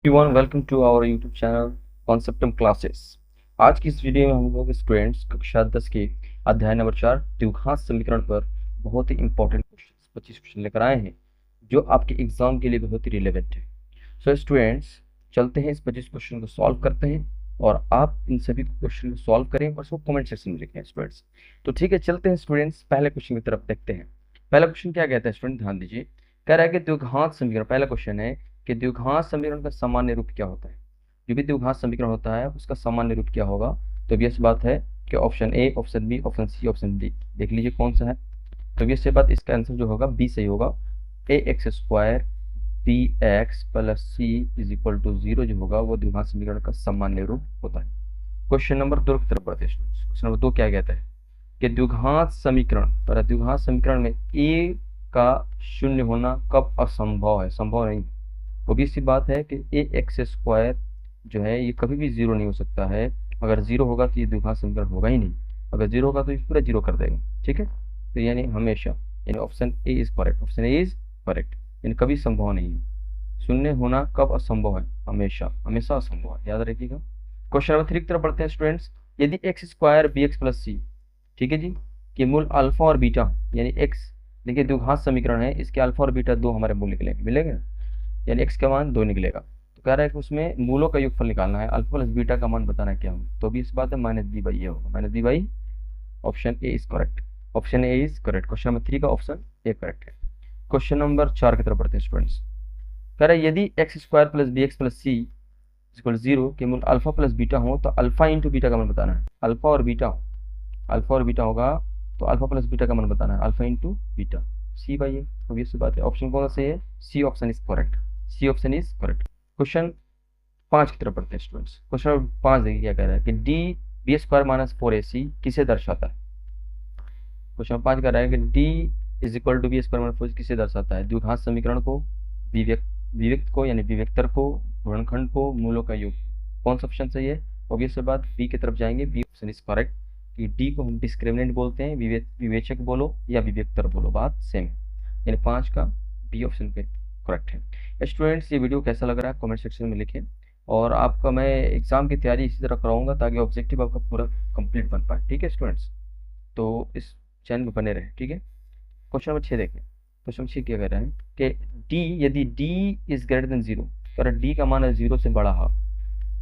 Everyone welcome to our YouTube channel Conceptum classes. आज की इस वीडियो में हम लोग स्टूडेंट्स कक्षा 10 के अध्याय नंबर 4 द्विघात समीकरण पर बहुत ही इंपॉर्टेंट क्वेश्चन 25 क्वेश्चन लेकर आए हैं जो आपके एग्जाम के लिए बहुत ही रिलेवेंट है। सो स्टूडेंट्स चलते हैं, इस 25 क्वेश्चन को सॉल्व करते हैं और आप इन सभी क्वेश्चन को सॉल्व करें और उसको कमेंट सेक्शन में लिखें स्टूडेंट्स। तो ठीक है, चलते हैं स्टूडेंट्स, पहले क्वेश्चन की तरफ देखते हैं। पहला क्वेश्चन क्या कहता है स्टूडेंट, ध्यान दीजिए। कह रहा है कि द्विघात समीकरण, पहला क्वेश्चन है कि द्विघात समीकरण का सामान्य रूप क्या होता है। जो भी द्विघात समीकरण होता है उसका सामान्य रूप क्या होगा। तो obvious बात है कि option A, option B, option C, option D, देख लीजिए कौन सा है। तो obvious बात, इसका आंसर जो होगा बी सही होगा। A x square b x plus c is equal to 0 जो होगा वो द्विघात समीकरण का सामान्य रूप होता है। क्वेश्चन नंबर 2 की तरफ बढ़ते हैं स्टूडेंट्स। क्वेश्चन नंबर 2 क्या कहता है कि द्विघात समीकरण पर द्विघात समीकरण में ए का शून्य होना कब असंभव है, संभव नहीं। obvious सी बात है कि ए एक्स स्क्वायर जो है ये कभी भी 0 नहीं हो सकता है। अगर 0 होगा तो ये द्विघात समीकरण होगा ही नहीं, अगर 0 होगा तो ये पूरा 0 कर देगा। ठीक है, तो यानी हमेशा, यानी option A is correct, option A is correct, यानी कभी संभव नहीं है। शून्य होना कब असंभव है, हमेशा, हमेशा असंभव है, याद रखिएगा। क्वेश्चन नंबर 3 की तरफ बढ़ते हैं स्टूडेंट्स। यदि x square b x plus c, ठीक है जी, कि मूल अल्फा और बीटा, यानी एक्स, देखिए द्विघात समीकरण है, इसके अल्फा और बीटा दो हमारे मूल निकलेंगे, मिलेंगे ना, यानी एक्स का मान 2 निकलेगा। तो कह रहा है कि उसमें मूलों का योगफल निकालना है, अल्फा प्लस बीटा का मान बताना है क्या होगा। तो भी इस बात है माइनस बी बाई ए होगा, minus B by, option A is correct, option A is correct. Question number 3 का ऑप्शन ए करेक्ट है। क्वेश्चन नंबर 4 की तरफ बढ़ते हैं स्टूडेंट्स। कह रहा है यदि x square plus b x plus c equal 0 के मूल अल्फा प्लस बीटा हो तो अल्फा इंटू बीटा का मान बताना है। अल्फा और बीटा, अल्फा और बीटा होगा तो अल्फा प्लस बीटा का मान बताना है, alpha into beta, C by A. obvious सी बात है, ऑप्शन कौन सा सही है, C option is correct, C option is correct. Question 5 की तरफ पढ़ते हैं स्टूडेंट्स। क्वेश्चन नंबर 5 देखिए क्या कह रहा है कि D B square minus 4ac किसे दर्शाता है। क्वेश्चन 5 कह रहा है कि D is equal to B square minus 4 किसे दर्शाता है, द्विघात समीकरण को, विविक्त को यानी विवेक्तर को, गुणनखंड को, मूलों का योग। कौन सा ऑप्शन सही है, obvious बात बी की तरफ जाएंगे, बी ऑप्शन इज करेक्ट। कि डी को हम डिस्क्रिमिनेंट बोलते हैं, विवेचक बोलो या विवेक्तर बोलो, बात सेम है, यानी 5 का बी ऑप्शन पे करेक्ट है। स्टूडेंट्स ये वीडियो कैसा लग रहा है कमेंट सेक्शन में लिखें, और आपका मैं एग्जाम की तैयारी इसी तरह कराऊंगा ताकि ऑब्जेक्टिव आपका पूरा कंप्लीट बन पाए। ठीक है स्टूडेंट्स, तो इस चैनल में बने रहे। ठीक है, क्वेश्चन नंबर 6 देखें। क्वेश्चन नंबर 6 क्या कह रहा है कि डी, यदि डी इज ग्रेटर देन 0, अगर डी का मान 0 से बड़ा हो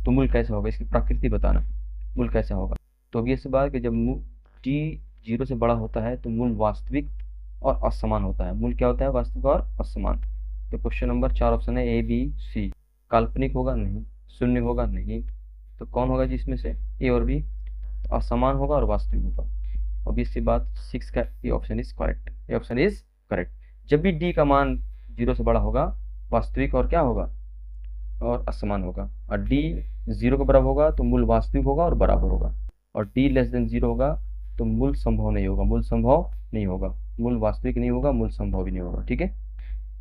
तो मूल कैसा होगा, इसकी प्रकृति बताना, मूल कैसा होगा। तो ये सी बात कि जब डी 0 से बड़ा होता है तो मूल वास्तविक और असमान होता है। मूल क्या होता है, वास्तविक और असमान। तो क्वेश्चन नंबर 4 ऑप्शन है ए बी सी। काल्पनिक होगा नहीं, शून्य होगा नहीं, तो कौन होगा जिसमें से, ए और बी। तो असमान होगा और वास्तविक होगा। अब इसकी बात 6 का A option is correct, A option is correct. जब भी डी का मान 0 से बड़ा होगा, वास्तविक और क्या होगा, और असमान होगा। और डी 0 के बराबर होगा तो मूल वास्तविक होगा और बराबर होगा, और डी लेस देन 0 होगा तो मूल संभव नहीं होगा, मूल संभव नहीं होगा, मूल वास्तविक नहीं होगा, मूल संभव भी नहीं होगा। ठीक है,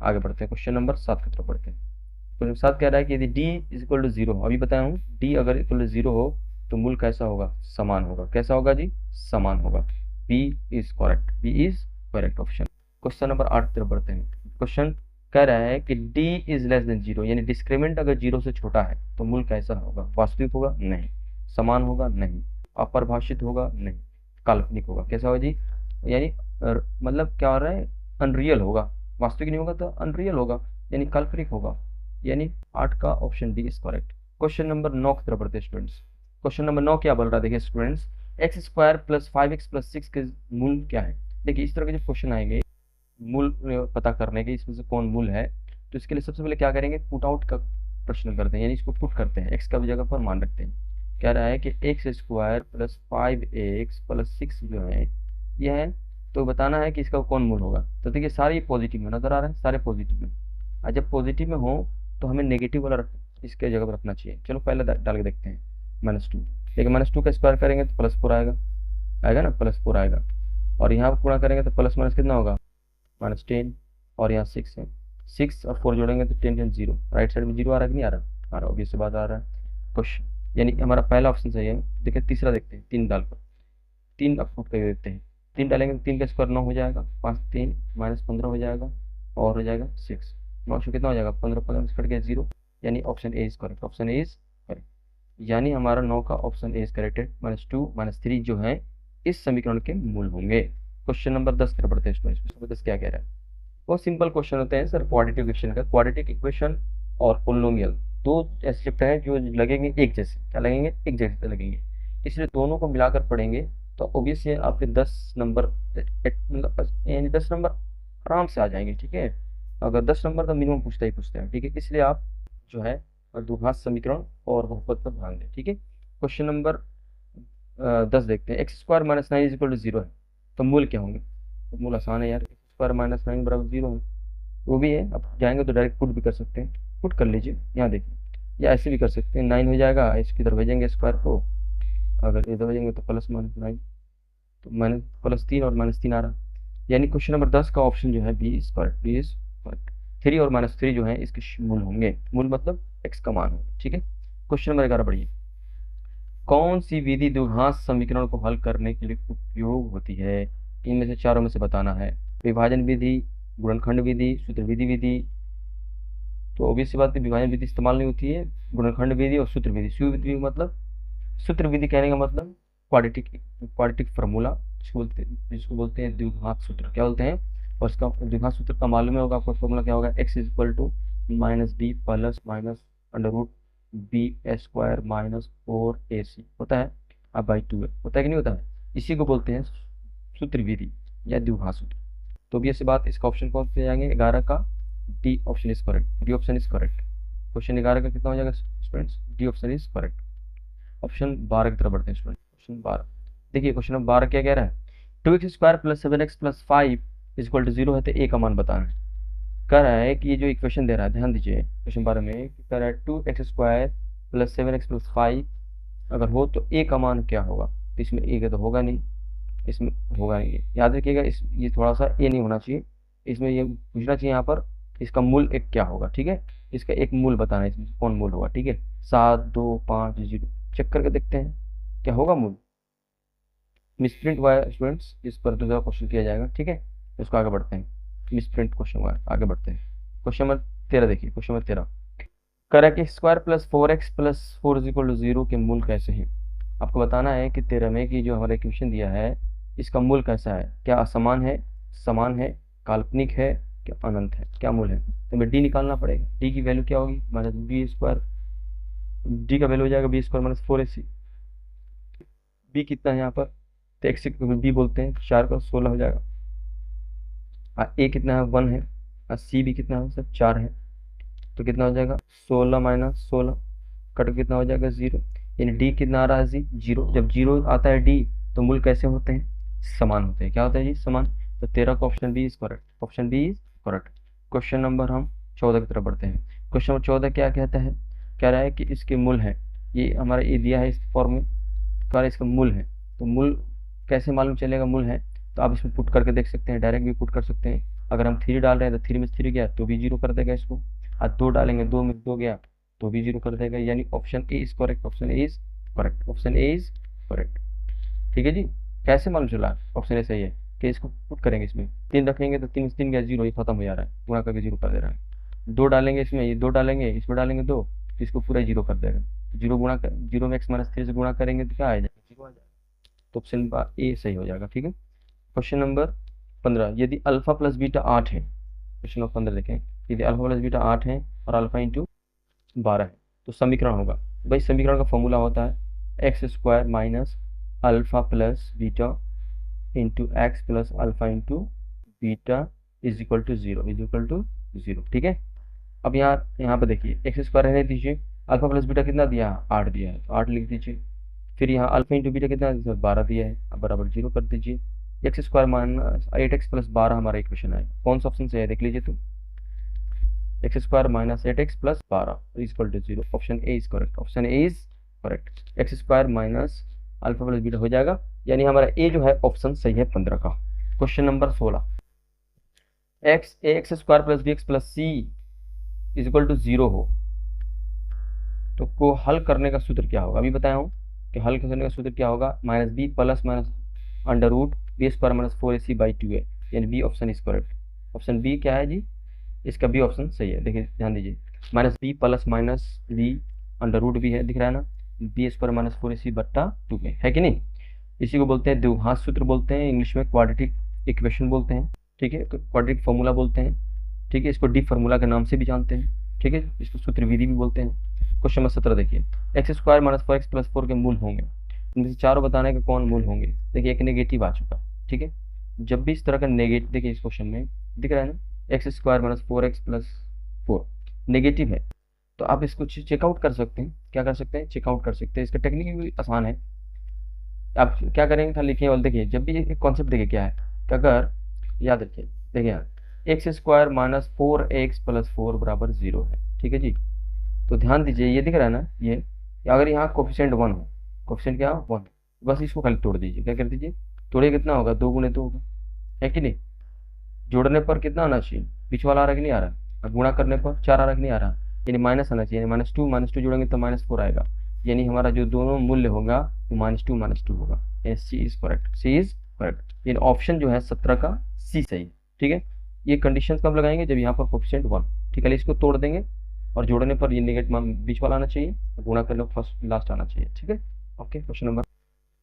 आगे बढ़ते हैं। क्वेश्चन नंबर 7 की तरफ बढ़ते हैं। क्वेश्चन 7 कह रहा है कि यदि डी इज इक्वल टू 0, अभी बताया हूँ, डी अगर इक्वल टू 0 हो तो मूल कैसा होगा, समान होगा। कैसा होगा जी, समान होगा। B is correct, B is correct option. Question number 8 की तरफ बढ़ते हैं। क्वेश्चन कह रहा है कि डी इज लेस देन 0, यानी डिस्क्रिमिनेंट अगर 0 से छोटा है तो मूल कैसा होगा, वास्तविक होगा नहीं, समान होगा नहीं, अपरिभाषित होगा नहीं, काल्पनिक होगा। कैसा होगा जी, यानी मतलब क्या हो रहा है, अनरियल होगा, वास्तविक नहीं होगा तो अनरियल होगा, यानी काल्पनिक होगा, यानी 8 का option D is correct. Question number 9 की तरफ बढ़ते हैं स्टूडेंट्स। क्वेश्चन नंबर 9 क्या बोल रहा है, देखिए students, x square plus 5x plus 6 के मूल क्या है। देखिए इस तरह के जो क्वेश्चन आएंगे मूल पता करने के, इसमें से कौन मूल है, तो इसके लिए सबसे पहले क्या करेंगे, पुट आउट का प्रश्न करते हैं, यानी इसको पुट करते हैं, एक्स का भी जगह पर मान रखते हैं। कह रहा है कि x square plus 5x plus 6 जो है यह है, तो बताना है कि इसका कौन मूल होगा। तो देखिए सारे पॉजिटिव में नजर आ रहे हैं, सारे पॉजिटिव में, और जब पॉजिटिव में हो तो हमें नेगेटिव वाला इसके जगह पर रखना चाहिए। चलो पहले डाल के देखते हैं, -2, लेकिन -2 का स्क्वायर करेंगे तो +4 आएगा, आएगा ना, +4 आएगा। और यहाँ पर गुणा करेंगे तो प्लस माइनस कितना होगा, -10, और यहाँ 6 है, 6 और 4 जोड़ेंगे तो 10 0, राइट साइड में 0 आ रहा है कि नहीं आ रहा, आ रहा, ऑब्वियस बात आ रहा है। क्वेश्चन यानी हमारा पहला ऑप्शन सही है। देखिए तीसरा देखते हैं, 3 डालकर, 3 अप्रूव करके देखते हैं। 3 डालेंगे तो 3 का स्क्वायर 9 हो जाएगा, 5 3 -15 हो जाएगा, और हो जाएगा 6, 9 से कितना हो जाएगा, 15 15 कट गया 0, यानी option A is correct, option A is correct. यानी हमारा 9 का ऑप्शन ए इज करेक्ट है। -2 -3 जो है इस समीकरण के मूल होंगे। क्वेश्चन नंबर 10 पर बढ़ते हैं। क्वेश्चन नंबर 10 क्या कह रहा है? बहुत सिंपल क्वेश्चन होते हैं सर क्वाड्रेटिक इक्वेशन का। क्वाड्रेटिक इक्वेशन और पोलिनोमियल दो ऐसे चैप्टर हैं जो लगेंगे एक जैसे। क्या लगेंगे? एक जैसे लगेंगे। इसलिए दोनों को मिलाकर पढ़ेंगे तो ऑब्वियसली आपके 10 नंबर मतलब यानी 10 नंबर आराम से आ जाएंगे। ठीक है, अगर 10 नंबर तो मिनिमम पूछता ही पूछते हैं। ठीक है, इसलिए आप जो है द्विघात समीकरण और बहुपद पर ध्यान दें। ठीक है, क्वेश्चन नंबर 10 देखते हैं। x² - 9 = 0 है तो मूल क्या होंगे? तो मूल आसान है यार, x² - 9 = 0 है। वो भी है, अब जाएंगे तो डायरेक्ट पुट भी कर सकते हैं, पुट कर लीजिए। यहाँ देखिए, या ऐसे भी कर सकते हैं, 9 हो जाएगा, इसकी इधर भेजेंगे स्क्वायर को, अगर इधर भेजेंगे तो +-9 तो -+3 और -3 आ रहा। यानी क्वेश्चन नंबर 10 का ऑप्शन जो है B is correct, B is correct. 3 और -3 जो है इसके मूल होंगे, मूल मतलब x का मान होगा। ठीक है, क्वेश्चन नंबर 11 बढ़िए। कौन सी विधि द्विघात समीकरण को हल करने के लिए उपयोग होती है? इनमें से चारों में से बताना है। विभाजन विधि, गुणनखंड विधि, सूत्रविधि विधि। तो ऑब्वियस सी बात है, विभाजन विधि इस्तेमाल नहीं होती है, गुणनखंड विधि और सूत्र विधि। सूत्र विधि कहने का मतलब क्वाड्रेटिक फार्मूला, जिसको बोलते हैं द्विघात सूत्र। क्या बोलते हैं? और इसका द्विघात सूत्र का मालूम होगा आपको। फॉर्मूला क्या होगा? x = -b ± (-b² - 4ac) होता है, अब बाई 2 है, होता है कि नहीं होता है? इसी को बोलते हैं सूत्र विधि या द्विघात सूत्र। तो भी ऐसी बात, इसका ऑप्शन कौन से जाएंगे? 11 का D option is correct, D option is correct. Question 11 का कितना हो जाएगा students? D option is correct. Option 12 की तरफ बढ़ते हैं स्टूडेंट। क्वेश्चन 12 देखिए, क्वेश्चन नंबर 12 क्या कह रहा है? 2x² + 7x + 5 = 0 है तो a का मान बताना है। कह रहा है कि ये जो इक्वेशन दे रहा है, ध्यान दीजिए क्वेश्चन 12 में कह रहा है 2x² + 7x + 5 अगर हो तो a का मान क्या होगा? तो इसमें a का तो होगा नहीं, इसमें होगा नहीं। याद रखिएगा, ये थोड़ा सा ए नहीं होना चाहिए, इसमें ये पूछना चाहिए यहाँ पर इसका मूल एक क्या होगा। ठीक है, इसका एक मूल बताना है, इसमें कौन मूल होगा। ठीक है, 7 2 5 0 चेक करके देखते हैं क्या होगा मूल। मिसप्रिंट हुआ है स्टूडेंट्स, इस पर दूसरा क्वेश्चन किया जाएगा। ठीक है, इसको आगे बढ़ते हैं। मिसप्रिंट क्वेश्चन हुआ है, आगे बढ़ते हैं। क्वेश्चन नंबर 13 देखिए। क्वेश्चन नंबर 13 कह कि स्क्वायर + 4x + 4 = 0 के मूल कैसे हैं? आपको बताना है कि 13 में की जो हमारा इक्वेशन दिया है इसका मूल कैसा है? क्या असमान है, समान है, काल्पनिक है, क्या अनंत है, क्या मूल है? तो हमें डी निकालना पड़ेगा। डी की वैल्यू क्या होगी? -b²। डी का वैल्यू हो जाएगा b² - 4ac। बी कितना है यहाँ पर? तो एक्स बी बोलते हैं, 4 का 16 हो जाएगा। ए कितना है? 1 है। और सी भी कितना है सर? 4 है। तो कितना हो जाएगा? 16 - 16 कट कितना हो जाएगा? 0। यानी डी कितना आ रहा है? 0। जब 0 आता है डी तो मूल कैसे होते हैं? समान होते हैं। क्या होता है जी? समान। तो 13 का option B is correct, option B is correct. Question number हम 14 की तरफ बढ़ते हैं। क्वेश्चन नंबर 14 क्या कहता है? कह रहा है कि इसके मूल है, ये हमारा ये दिया है इस फॉर्म में, कह रहा है इसका मूल है। तो मूल कैसे मालूम चलेगा मूल है? तो आप इसमें पुट करके देख सकते हैं, डायरेक्ट भी पुट कर सकते हैं। अगर हम 3 डाल रहे हैं तो 3 में 3 गया तो भी 0 कर देगा इसको, और 2 डालेंगे, 2 में 2 गया तो भी 0 कर देगा। यानी option A is correct, option A is correct, option A is correct. ठीक है जी, कैसे मालूम चला ऑप्शन ए सही है? कि इसको पुट करेंगे, इसमें 3 रखेंगे तो 3 से 3 गया 0, ये खत्म हो जा रहा है, गुणा करके 0 कर दे रहा है। 2 डालेंगे इसमें, ये 2 डालेंगे, इसमें डालेंगे 2 तो इसको पूरा 0 कर देगा। 0 गुणा कर 0 में x - 3 से गुणा करेंगे तो क्या आ जाएगा? 0 आ जाएगा। तो ऑप्शन ए सही हो जाएगा। ठीक है, क्वेश्चन नंबर 15 यदि अल्फा + बीटा 8 है। क्वेश्चन नंबर 15 देखें, यदि अल्फा + बीटा 8 है और अल्फा × 12 है तो समीकरण होगा। भाई समीकरण का फॉर्मूला होता है x² - alpha + beta × x + alpha × beta = 0। ठीक है, अब यहाँ पर देखिए x² रहने दीजिए, अल्फा + बीटा कितना दिया है? 8 दिया है, तो 8 लिख दीजिए। फिर यहाँ अल्फा × बीटा कितना है? 12 दिया है, अब बराबर 0 कर दीजिए। x² - 8x + 12 हमारा इक्वेशन है, कौन सा ऑप्शन से है देख लीजिए। तो x² - 8x + 12 = 0, option A is correct, option A is correct. x² - alpha + beta हो जाएगा, यानी हमारा ए जो है ऑप्शन सही है 15 का। Question number 16 ax² + bx + c = 0 हो तो को हल करने का सूत्र क्या होगा? अभी बताया हूँ कि हल करने का सूत्र क्या होगा? -b ± √b² - 4ac/2 है, यानी B option is correct. Option B क्या है जी? इसका बी ऑप्शन सही है। देखिए ध्यान दीजिए, minus B plus minus B under root भी है, दिख रहा है ना, बी स्क्वायर माइनस 4ac बट्टा 2 में, है कि नहीं। इसी को बोलते हैं द्विघात सूत्र बोलते हैं, इंग्लिश में क्वाड्रेटिक इक्वेशन बोलते हैं, ठीक है, क्वाड्रेटिक फॉर्मूला बोलते हैं, ठीक है, इसको डी फार्मूला के नाम से भी जानते हैं, ठीक है, इसको सूत्र विधि भी बोलते हैं। क्वेश्चन नंबर 17 देखिए, x square minus 4x plus 4 के मूल होंगे, इनमें से चारों बताने के कौन मूल होंगे। देखिए एक नेगेटिव आ चुका, ठीक है, जब भी इस तरह का नेगेटिव, देखिए इस क्वेश्चन में दिख रहा है ना, x square minus 4x plus 4 negative है, तो आप इसको चेकआउट कर सकते हैं, क्या कर सकते हैं, चेकआउट कर सकते हैं। इसका टेक्निक भी आसान है, आप क्या करेंगे, खाली लिखिए और देखिए, जब भी एक कॉन्सेप्ट देखिए क्या है, कि अगर याद रखिए, देखिए यहाँ x square minus 4x plus 4 बराबर 0 है, ठीक है जी। तो ध्यान दीजिए, ये दिख रहा है ना, ये अगर यहाँ कोफिशिएंट 1 हो, कोफिशिएंट क्या 1, बस इसको खाली तोड़ दीजिए, क्या कर दीजिए, तोड़िए, कितना होगा 2 गुणे 2 होगा, है कि नहीं। जोड़ने पर कितना आना चाहिए, बीच वाला आ रहा कि नहीं आ रहा, और गुणा करने पर 4 आ रहा कि नहीं आ रहा, यानी माइनस आना चाहिए, माइनस टू जोड़ेंगे तो -4 आएगा, यानी हमारा जो दोनों मूल्य होगा वो -2 होगा, यानी C is correct, C is correct, यानी ऑप्शन जो है 17 का सी सही है, ठीक है। ये कंडीशन कब लगाएंगे, जब यहाँ पर कोफिशिएंट 1, ठीक है, इसको तोड़ देंगे और जोड़ने पर ये नेगेटिव बीच वाला आना चाहिए, गुणा करने पर फर्स्ट लास्ट आना चाहिए, ठीक है। ओके, क्वेश्चन नंबर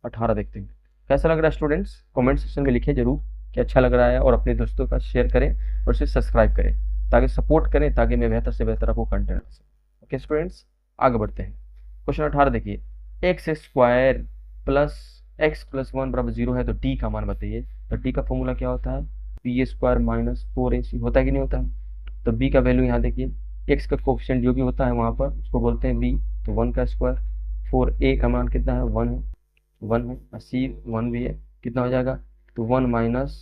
18 देखते हैं, कैसा लग रहा है स्टूडेंट्स, कमेंट सेक्शन में लिखिए जरूर कि अच्छा लग रहा है, और अपने दोस्तों का शेयर करें और इसे सब्सक्राइब करें, ताकि सपोर्ट करें, ताकि मैं बेहतर से बेहतर आपको कंटेंट दे सकूं। ओके स्टूडेंट्स, आगे बढ़ते हैं। क्वेश्चन 18 देखिए, x square plus x plus 1 बराबर 0 है, तो डी का मान बताइए। तो डी का फॉर्मूला क्या होता है, बी स्क्वायर माइनस 4ac होता है कि नहीं होता है। तो बी का वैल्यू यहाँ देखिए, एक्स का कोफिशिएंट जो भी होता है वहाँ पर उसको बोलते हैं बी, तो 1 का स्क्वायर, 4a का मान कितना है 1 है, 1 है, और सी 1 भी है, कितना हो जाएगा, तो 1 माइनस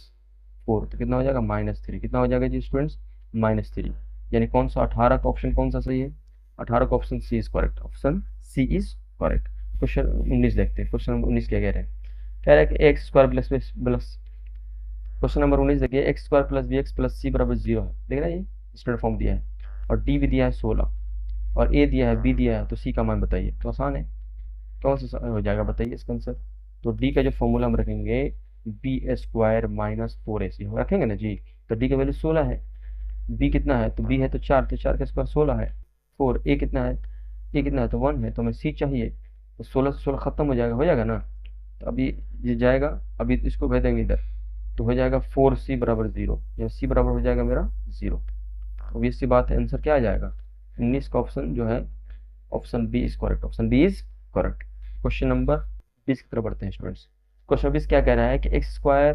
4, तो कितना हो जाएगा -3, कितना हो जाएगा जी स्टूडेंट्स, -3, यानी कौन सा 18 का ऑप्शन कौन सा सही है, 18 का option C is correct, option C is correct. Question 19 देखते हैं, क्वेश्चन नंबर 19 क्या कह रहे हैं, कह रहा है कि x square plus question number 19 देखिए, x square plus b x plus c बराबर 0 है, देख रहा है, ये स्टैंडर्ड फॉर्म दिया है, और डी भी दिया है 16, और ए दिया है, बी दिया है, तो सी का मान बताइए। तो आसान है, कौन सा हो जाएगा बताइए इसका आंसर। तो डी का जो फॉर्मूला हम रखेंगे, बी स्क्वायर माइनस 4ac रखेंगे ना जी, तो डी का वैल्यू 16 है, बी कितना है, तो बी है तो 4, तो 4 का स्क्वायर 16 है, 4 ए कितना है, ए कितना है तो 1 है, तो हमें सी चाहिए, तो 16 से 16 खत्म हो जाएगा ना, तो अभी ये जाएगा, अभी इसको भेज देंगे इधर, तो हो जाएगा 4c बराबर 0, यानी सी बराबर हो जाएगा मेरा 0। ऑब्वियस सी बात है, आंसर क्या आ जाएगा, 19 का ऑप्शन जो है option B is correct, option B is correct. Question number 20 की तरफ बढ़ते हैं स्टूडेंट्स। क्वेश्चन 20 क्या कह रहा है कि एक्स स्क्वायर,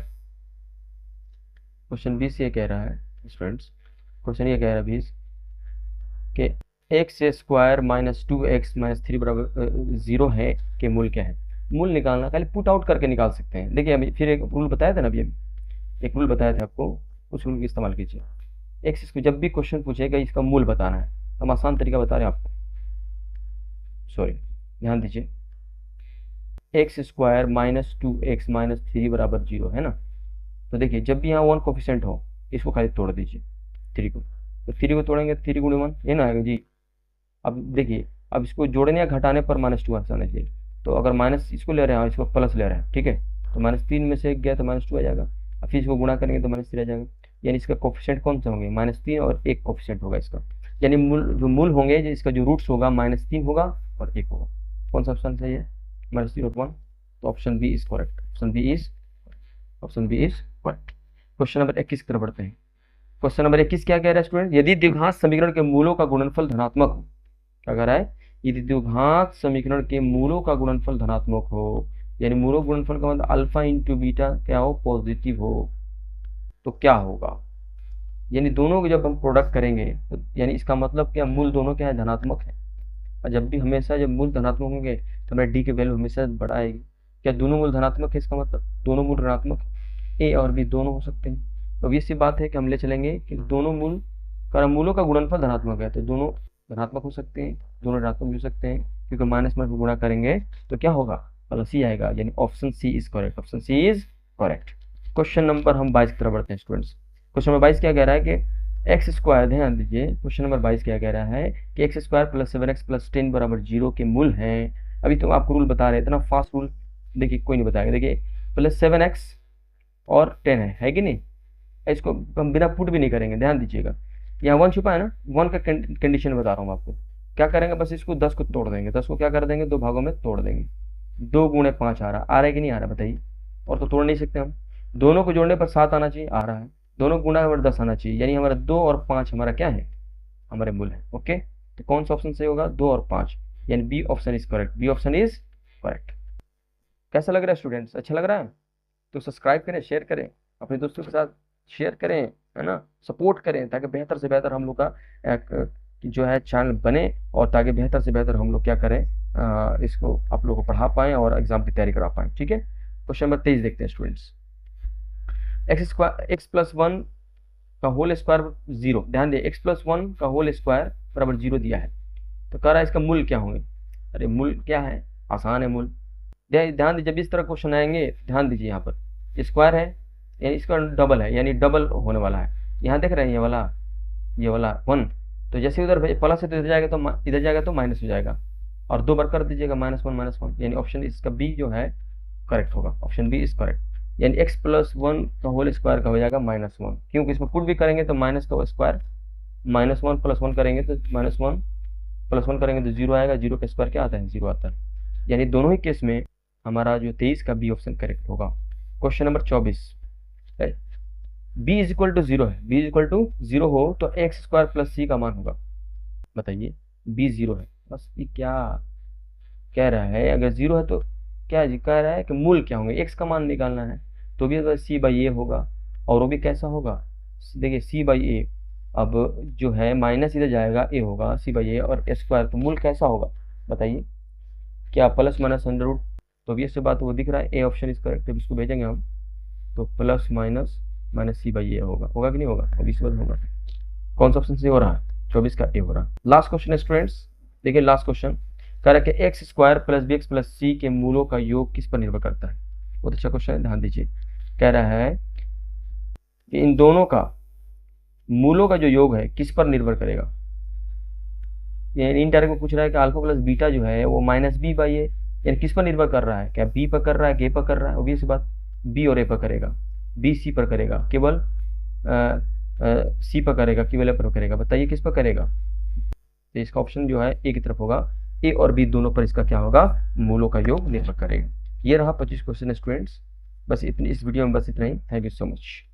क्वेश्चन 20 ये कह रहा है स्टूडेंट्स, क्वेश्चन ये कह रहा है 20 कि x square minus 2x minus 3 बराबर 0 है कि मूल क्या है। मूल निकालना खाली पुट आउट करके निकाल सकते हैं। देखिए अभी फिर एक रूल बताया था ना, अभी एक रूल बताया था आपको, उस रूल का इस्तेमाल कीजिए। एक्स को जब भी क्वेश्चन पूछेगा इसका मूल बताना है, हम आसान तरीका बता रहे हैं आपको, सॉरी ध्यान दीजिए, x square minus 2x minus 3 बराबर 0 है ना, तो देखिए जब भी यहाँ 1 कोफिशिएंट हो इसको खाली तोड़ दीजिए 3 को, तो 3 को तोड़ेंगे 3 गुणे 1 ये ना आएगा जी। अब देखिए, अब इसको जोड़ने या घटाने पर -2 आना चाहिए, तो अगर माइनस इसको ले रहे हैं इसको प्लस ले रहे हैं, ठीक है, तो -3 में से एक गया तो -2 आ जाएगा, अब फिर इसको गुणा करेंगे तो -3 आ जाएगा, यानी इसका कोफिशिएंट कौन सा होंगे -3 और 1 कोफिशिएंट होगा इसका, यानी मूल होंगे जो इसका जो रूट्स होगा -3 होगा और 1 होगा। कौन सा ऑप्शन सही है, -3 और 1, तो option B is correct, option B is correct. Question number 21 की तरफ बढ़ते हैं। क्वेश्चन नंबर 21 क्या कह रहा है स्टूडेंट, यदि द्विघात समीकरण के मूलों का गुणनफल धनात्मक हो, क्या कह रहा है, यदि द्विघात समीकरण के मूलों का गुणनफल धनात्मक हो, यानी मूलों गुणनफल का मतलब अल्फा इंटू बीटा क्या हो, पॉजिटिव हो, तो क्या होगा, यानी दोनों को जब हम प्रोडक्ट करेंगे तो यानी इसका मतलब क्या, मूल दोनों क्या है, धनात्मक है, और जब भी हमेशा जब मूल धनात्मक होंगे तो हमारे डी की वैल्यू हमेशा बड़ा आएगी। क्या दोनों मूल धनात्मक है, इसका मतलब दोनों मूल ऋणात्मक, ए और बी दोनों हो सकते हैं, तो ये सी बात है कि हम ले चलेंगे कि दोनों मूलों का गुणनफल धनात्मक है, तो दोनों धनात्मक हो सकते हैं, दोनों ऋणात्मक भी हो सकते हैं, क्योंकि माइनस में गुणा करेंगे तो क्या होगा, प्लस ही आएगा, यानी option C is correct, option C is correct. Question number हम 22 की तरफ बढ़ते हैं स्टूडेंट्स। क्वेश्चन नंबर 22 क्या कह रहा है कि एक्स स्क्वायर, ध्यान दीजिए क्वेश्चन नंबर 22 क्या कह रहा है कि x square plus 7x plus 10 बराबर 0 के मूल हैं। अभी तो आपको रूल बता रहे हैं, इतना फास्ट रूल देखिए कोई नहीं बताएगा। देखिए प्लस 7x और 10 है कि नहीं, इसको हम बिना पुट भी नहीं करेंगे, ध्यान दीजिएगा, यहाँ 1 छुपा है ना, 1 का कंडीशन बता रहा हूँ आपको। क्या करेंगे, बस इसको 10 को तोड़ देंगे, 10 को क्या कर देंगे, 2 भागों में तोड़ देंगे। 2 गुणे 5 आ रहा है कि नहीं आ रहा बताइए। और तो तोड़ नहीं सकते हम, दोनों को जोड़ने पर 7 आना चाहिए, आ रहा है। दोनों गुणा हमारा 10 आना चाहिए, यानी हमारा 2 और 5 हमारा क्या है, हमारे मूल है। ओके, तो कौन सा ऑप्शन सही होगा, 2 और 5, यानी B option is correct, B option is correct. कैसा लग रहा है स्टूडेंट्स, अच्छा लग रहा है? तो सब्सक्राइब करें, शेयर करें, अपने दोस्तों के साथ शेयर करें, है ना, सपोर्ट करें, ताकि बेहतर से बेहतर हम लोग का जो है चैनल बने, और ताकि बेहतर से बेहतर हम लोग क्या करें, इसको आप लोगों को पढ़ा पाएँ और एग्जाम की तैयारी करा पाएँ। ठीक है, क्वेश्चन नंबर 23 देखते हैं स्टूडेंट्स। एक्स प्लस 1 का होल स्क्वायर 0, ध्यान दिए, एक्स प्लस 1 का होल स्क्वायर बराबर 0 दिया है, तो कह रहा है इसका मूल क्या होंगे। अरे मूल क्या है, आसान है मूल। ध्यान दीजिए, जब इस तरह क्वेश्चन आएंगे, ध्यान दीजिए, यहाँ पर स्क्वायर है यानी इसका डबल है, यानी डबल होने वाला है। यहाँ देख रहे हैं ये वाला 1, तो जैसे उधर प्लस है तो इधर जाएगा तो माइनस हो जाएगा, और 2 बार कर दीजिएगा -1 यानी ऑप्शन इसका बी जो है करेक्ट होगा, ऑप्शन बी इज करेक्ट। यानी एक्स प्लस 1 का होल स्क्वायर का हो जाएगा -1, क्योंकि इसमें पुट भी करेंगे तो माइनस का स्क्वायर, -1 + 1 करेंगे तो -1 + 1 करेंगे तो 0 आएगा, 0 का स्क्वायर क्या आता है, 0 आता है। यानी दोनों ही केस में हमारा जो 23 का बी ऑप्शन करेक्ट होगा। Question number 24, B is equal to 0 है, बी इज इक्वल टू 0 हो तो एक्स स्क्वायर प्लस सी का मान होगा। बताइए, बी 0 है, बस ये क्या कह रहा है, अगर 0 है तो क्या जी कह रहा है कि मूल क्या होंगे, एक्स का मान निकालना है, तो भी सी बाई ए होगा, और वो भी कैसा होगा, देखिए सी बाई ए, अब जो है माइनस इधर जाएगा, ए होगा सी बाई ए, और स्क्वायर, तो मूल कैसा होगा बताइए, क्या प्लस माइनस अंडर रूट, तो अभी इससे बात वो दिख रहा है, ए ऑप्शन इज करेक्ट, अब इसको भेजेंगे हम, तो plus minus C by A होगा कि नहीं होगा, अभी इस बार होगा। कौन सा ऑप्शन से हो रहा है, 24 का ए हो रहा है। लास्ट क्वेश्चन है स्टूडेंट्स, देखिए लास्ट क्वेश्चन कह रहा है कि x square plus b x plus c के मूलों का योग किस पर निर्भर करता है। बहुत अच्छा क्वेश्चन है, ध्यान दीजिए। कह रहा है कि इन दोनों का मूलों का जो योग है किस पर निर्भर करेगा। इनडायरेक्ट में पूछ रहा है कि अल्फा प्लस बीटा जो है वो -b/a, यानी किस पर निर्भर कर रहा है, क्या बी पर कर रहा है, के पर कर रहा है, ऑब्वियस बात बी और ए पर करेगा, बी सी पर करेगा, केवल सी पर करेगा, केवल ए पर करेगा। बताइए किस पर करेगा, तो इसका ऑप्शन जो है ए की तरफ होगा, ए और बी दोनों पर इसका क्या होगा, मूलों का योग निर्भर करेगा। ये रहा 25 क्वेश्चन स्टूडेंट्स, बस इतनी इस वीडियो में बस इतना ही। Thank you so much.